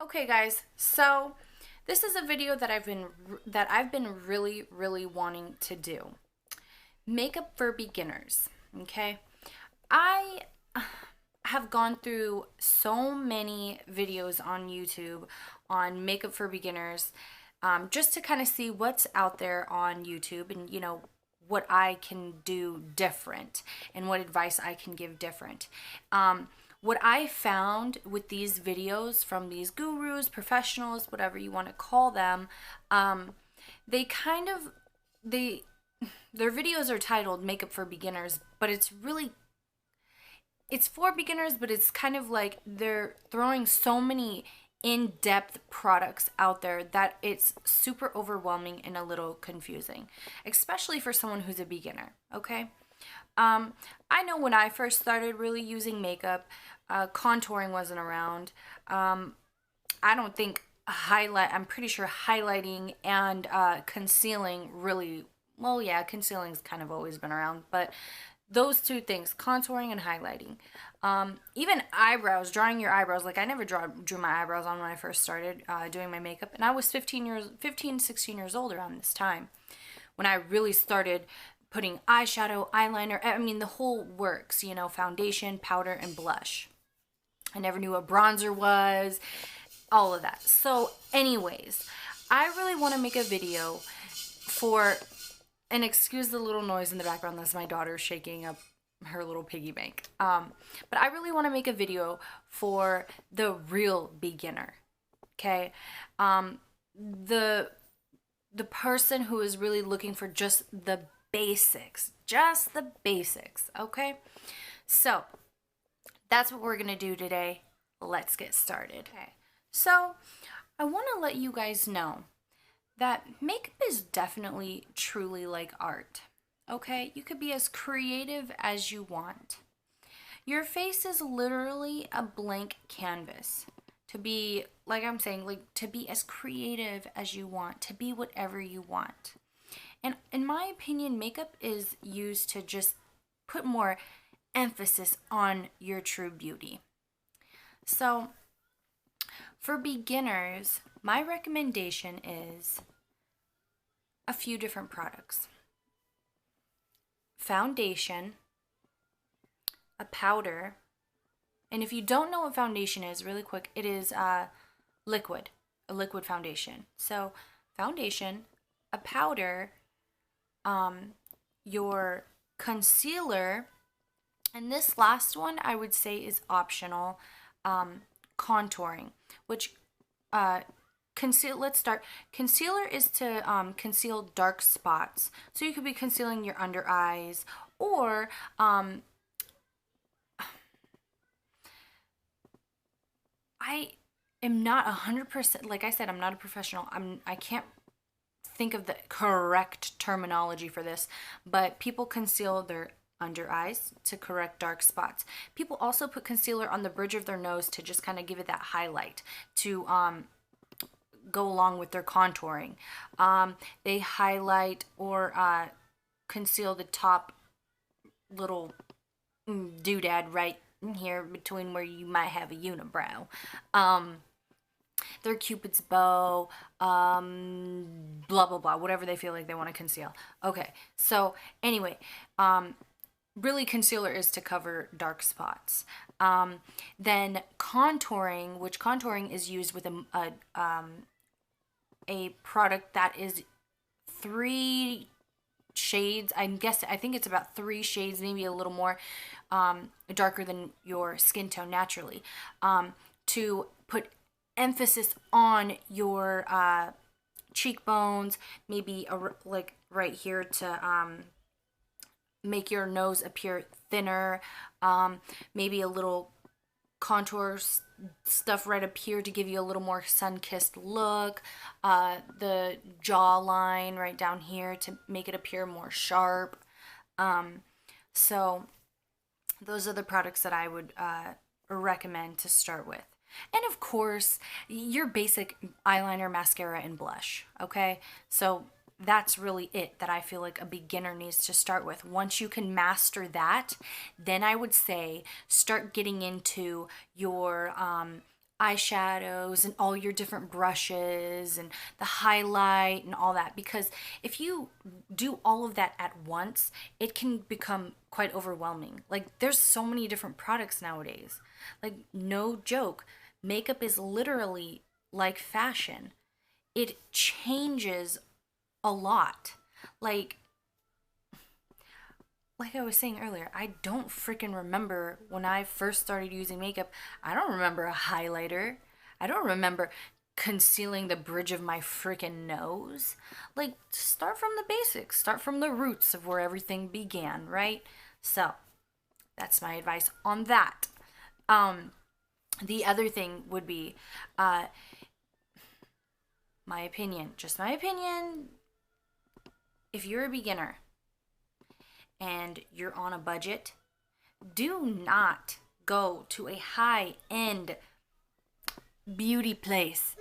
Okay guys, so this is a video that I've been really wanting to do. Makeup for beginners, okay? I have gone through so many videos on YouTube on makeup for beginners, just to kind of see what's out there on YouTube and what I can do different and what advice I can give different. What I found with these videos from these gurus, professionals, whatever you want to call them, they kind of they their videos are titled makeup for beginners, but it's for beginners, but it's kind of like they're throwing so many in-depth products out there that it's super overwhelming and a little confusing, especially for someone who's a beginner, okay? I know when I first started really using makeup, contouring wasn't around. I don't think I'm pretty sure highlighting and concealing really, well, yeah, concealing's kind of always been around, but those two things, contouring and highlighting. Even eyebrows, drawing your eyebrows. Like I never drew my eyebrows on when I first started doing my makeup, and I was 16 years old around this time when I really started putting eyeshadow, eyeliner, I mean the whole works, foundation, powder, and blush. I never knew what bronzer was, all of that. So anyways, I really want to make a video for, and excuse the little noise in the background, that's my daughter shaking up her little piggy bank. But I really want to make a video for the real beginner, okay? The person who is really looking for just the basics, okay? So that's what we're gonna do today. Let's get started. Okay, so I want to let you guys know that makeup is definitely truly like art, okay? You could be as creative as you want. Your face is literally a blank canvas to be, like I'm saying, like to be as creative as you want, to be whatever you want. And in my opinion, makeup is used to just put more emphasis on your true beauty. So, for beginners, my recommendation is a few different products: foundation, a powder, and if you don't know what foundation is, really quick, it is a liquid foundation. So, foundation, a powder, your concealer, and this last one I would say is optional, contouring, which let's start. Concealer is to conceal dark spots. So you could be concealing your under eyes, or I am not 100%, like I said, I'm not a professional. I can't think of the correct terminology for this, but people conceal their under eyes to correct dark spots. People also put concealer on the bridge of their nose to just kind of give it that highlight to go along with their contouring. They highlight or conceal the top little doodad right here between where you might have a unibrow. Their cupid's bow, blah blah blah, whatever they feel like they want to conceal. Okay, so anyway, really concealer is to cover dark spots. Then contouring, which contouring is used with a product that is 3 shades. I think it's about 3 shades, maybe a little more darker than your skin tone naturally, to put emphasis on your cheekbones, maybe like right here to make your nose appear thinner, maybe a little contour stuff right up here to give you a little more sun-kissed look, the jawline right down here to make it appear more sharp. So those are the products that I would recommend to start with. And of course, your basic eyeliner, mascara, and blush, okay? So that's really it that I feel like a beginner needs to start with. Once you can master that, then I would say start getting into your eyeshadows and all your different brushes and the highlight and all that, because if you do all of that at once, it can become quite overwhelming. Like, there's so many different products nowadays. Like, no joke, makeup is literally like fashion. It changes a lot. Like I was saying earlier, I don't freaking remember when I first started using makeup. I don't remember a highlighter. I don't remember concealing the bridge of my freaking nose. Like, start from the basics, start from the roots of where everything began, right? So, that's my advice on that. The other thing would be, my opinion, just my opinion. If you're a beginner and you're on a budget, do not go to a high-end beauty place.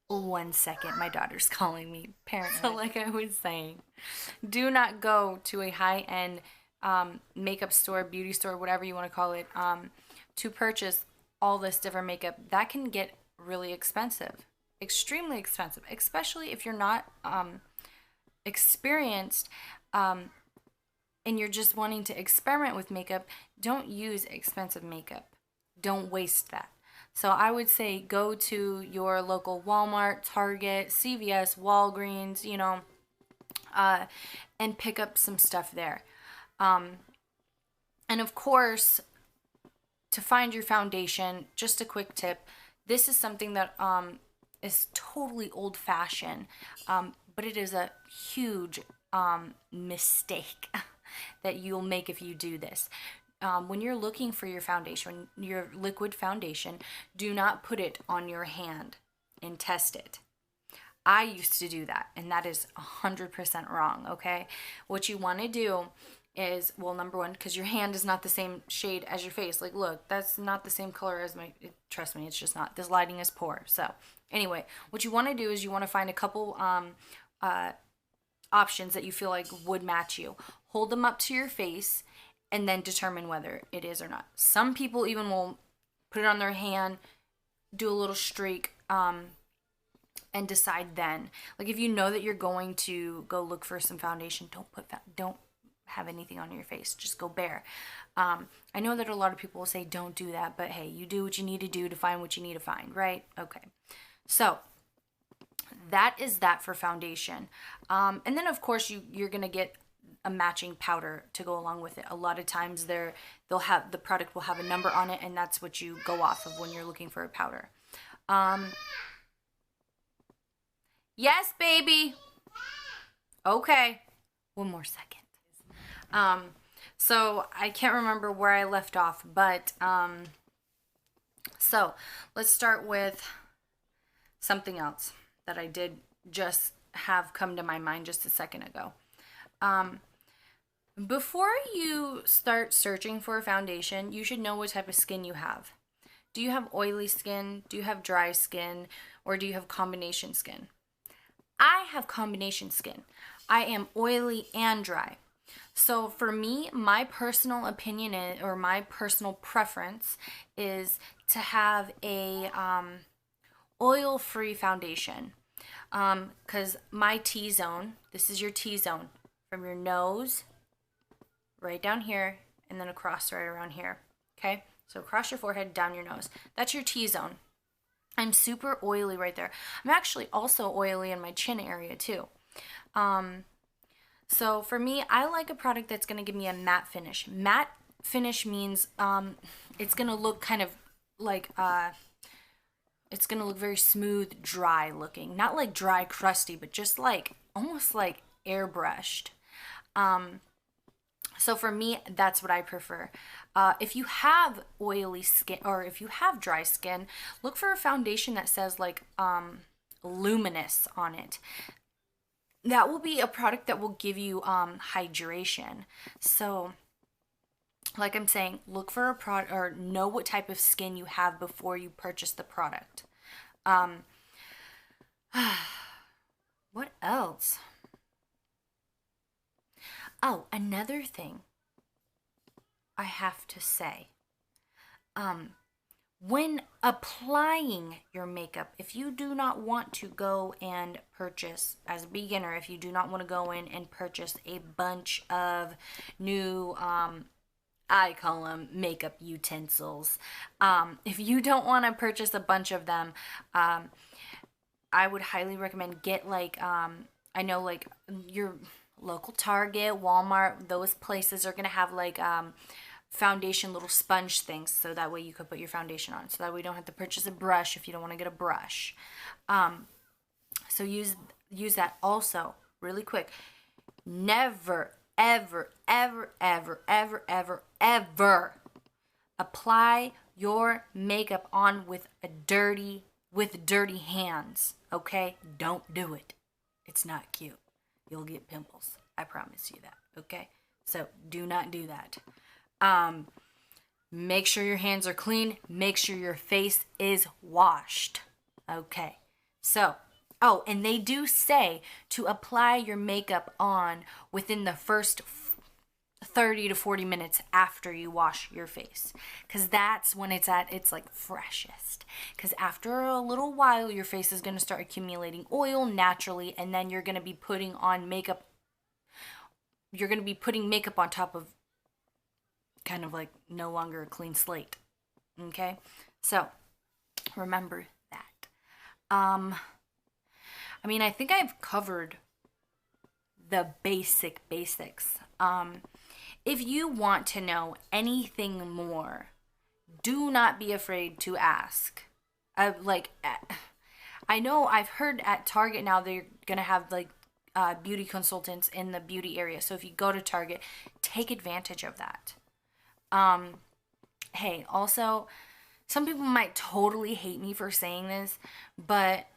Mommy, one second, my daughter's calling me. Parents, so like I was saying, do not go to a high-end makeup store, beauty store, whatever you want to call it, to purchase all this different makeup. That can get really expensive, extremely expensive, especially if you're not experienced and you're just wanting to experiment with makeup. Don't use expensive makeup. Don't waste that. So I would say go to your local Walmart, Target, CVS, Walgreens, and pick up some stuff there. And of course, to find your foundation, just a quick tip. This is something that is totally old-fashioned, but it is a huge mistake that you'll make if you do this. When you're looking for your foundation, your liquid foundation, do not put it on your hand and test it. I used to do that, and that is 100% wrong, okay? What you want to do is, well, number one, because your hand is not the same shade as your face. Like, look, that's not the same color as trust me, it's just not. This lighting is poor. So, anyway, what you want to do is you want to find a couple options that you feel like would match you. Hold them up to your face and then determine whether it is or not. Some people even will put it on their hand, do a little streak, and decide then. Like, if you know that you're going to go look for some foundation, don't have anything on your face. Just go bare. I know that a lot of people will say don't do that, but hey, you do what you need to do to find what you need to find, right? Okay. So that is that for foundation. And then of course you're gonna get a matching powder to go along with it. A lot of times the product will have a number on it, and that's what you go off of when you're looking for a powder. Yes, baby. Okay. One more second. So I can't remember where I left off, but so let's start with something else that I did just have come to my mind just a second ago. Before you start searching for a foundation, you should know what type of skin you have. Do you have oily skin? Do you have dry skin? Or do you have combination skin? I have combination skin. I am oily and dry. So for me, my personal opinion is, or my personal preference is to have a oil-free foundation. Because my T-zone, this is your T-zone, from your nose, right down here, and then across right around here, okay? So across your forehead, down your nose. That's your T-zone. I'm super oily right there. I'm actually also oily in my chin area too. So for me, I like a product that's going to give me a matte finish. Matte finish means it's going to look kind of like, it's going to look very smooth, dry looking. Not like dry, crusty, but just like, almost like airbrushed. So for me, that's what I prefer. If you have oily skin, or if you have dry skin, look for a foundation that says like luminous on it. That will be a product that will give you hydration. So like I'm saying, look for a product, or know what type of skin you have before you purchase the product. What else? Oh, another thing I have to say. When applying your makeup, if you do not want to go and purchase, as a beginner, if you do not want to go in and purchase a bunch of new, I call them makeup utensils, if you don't want to purchase a bunch of them, I would highly recommend get like, I know like your local Target, Walmart, those places are going to have like, foundation little sponge things, so that way you could put your foundation on, so that way you don't have to purchase a brush if you don't want to get a brush. So use that. Also, really quick, never ever ever ever ever ever ever apply your makeup on with dirty hands. Okay, don't do it. It's not cute. You'll get pimples, I promise you that. Okay, so do not do that. Make sure your hands are clean. Make sure your face is washed. Okay. So, oh, and they do say to apply your makeup on within the first 30 to 40 minutes after you wash your face, because that's when it's at its like freshest. Because after a little while, your face is going to start accumulating oil naturally, and then you're going to be putting on makeup. You're going to be putting makeup on top of kind of like no longer a clean slate. Okay, so remember that. I mean, I think I've covered the basics. If you want to know anything more, do not be afraid to ask. I know I've heard at Target now they're gonna have like beauty consultants in the beauty area. So if you go to Target, take advantage of that. Hey, also, some people might totally hate me for saying this, but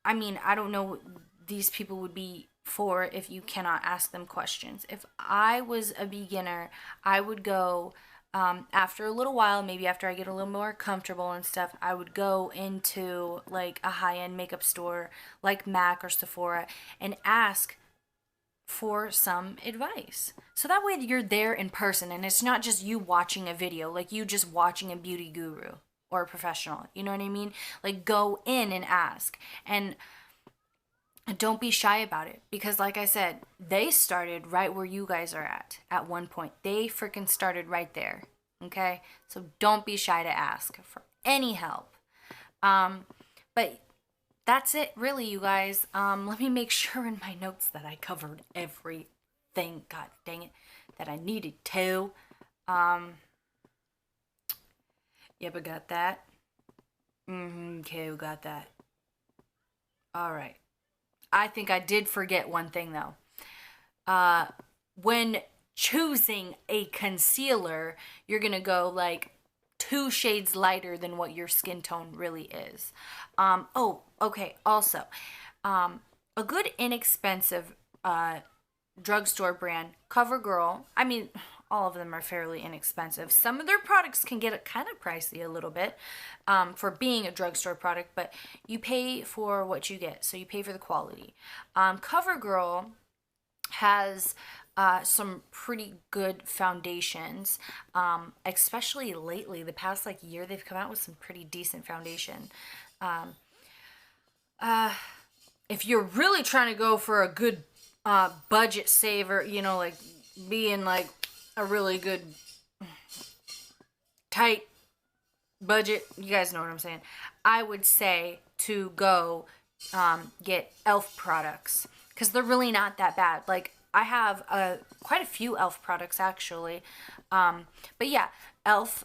I mean, I don't know what these people would be for if you cannot ask them questions. If I was a beginner, I would go, after a little while, maybe after I get a little more comfortable and stuff, I would go into like a high-end makeup store like MAC or Sephora and ask for some advice. So that way you're there in person and it's not just you watching a video, like you just watching a beauty guru or a professional. You know what I mean? Like go in and ask. And don't be shy about it, because like I said, they started right where you guys are at one point. They freaking started right there. Okay? So don't be shy to ask for any help. But that's it, really, you guys. Let me make sure in my notes that I covered everything, god dang it, that I needed to. Yep, I got that. Okay, we got that. Alright. I think I did forget one thing, though. When choosing a concealer, you're gonna go, like, 2 shades lighter than what your skin tone really is. Okay, also, a good inexpensive drugstore brand, CoverGirl, I mean, all of them are fairly inexpensive. Some of their products can get kind of pricey a little bit for being a drugstore product, but you pay for what you get, so you pay for the quality. CoverGirl has some pretty good foundations, especially lately. The past like year, they've come out with some pretty decent foundation. If you're really trying to go for a good budget saver, you know, like being like a really good tight budget, you guys know what I'm saying, I would say to go get e.l.f. products, because they're really not that bad. Like, I have quite a few e.l.f. products, actually. But yeah, e.l.f.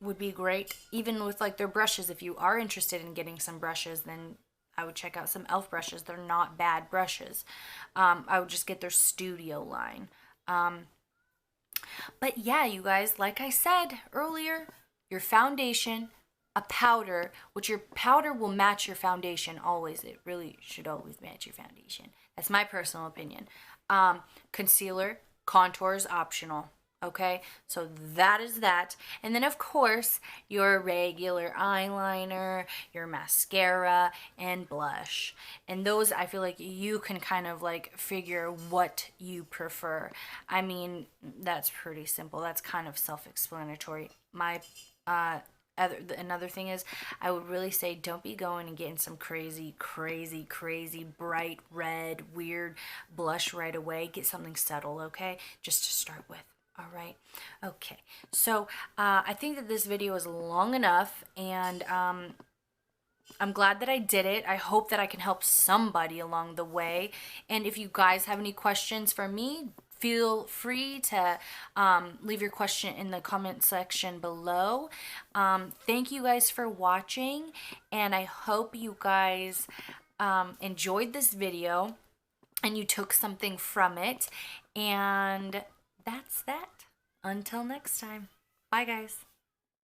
Would be great. Even with, like, their brushes. If you are interested in getting some brushes, then I would check out some e.l.f. brushes. They're not bad brushes. I would just get their studio line. But yeah, you guys, like I said earlier, your foundation, a powder, which your powder will match your foundation always. It really should always match your foundation. That's my personal opinion. Concealer, contour is optional. Okay, so that is that. And then, of course, your regular eyeliner, your mascara, and blush. And those, I feel like you can kind of like figure what you prefer. I mean, that's pretty simple. That's kind of self-explanatory. Another thing is, I would really say don't be going and getting some crazy, crazy, crazy bright red, weird blush right away. Get something subtle, okay? Just to start with. All right. Okay. So I think that this video is long enough, and I'm glad that I did it. I hope that I can help somebody along the way. And if you guys have any questions for me, feel free to leave your question in the comment section below. Thank you guys for watching, and I hope you guys enjoyed this video and you took something from it. And that's that. Until next time. Bye, guys.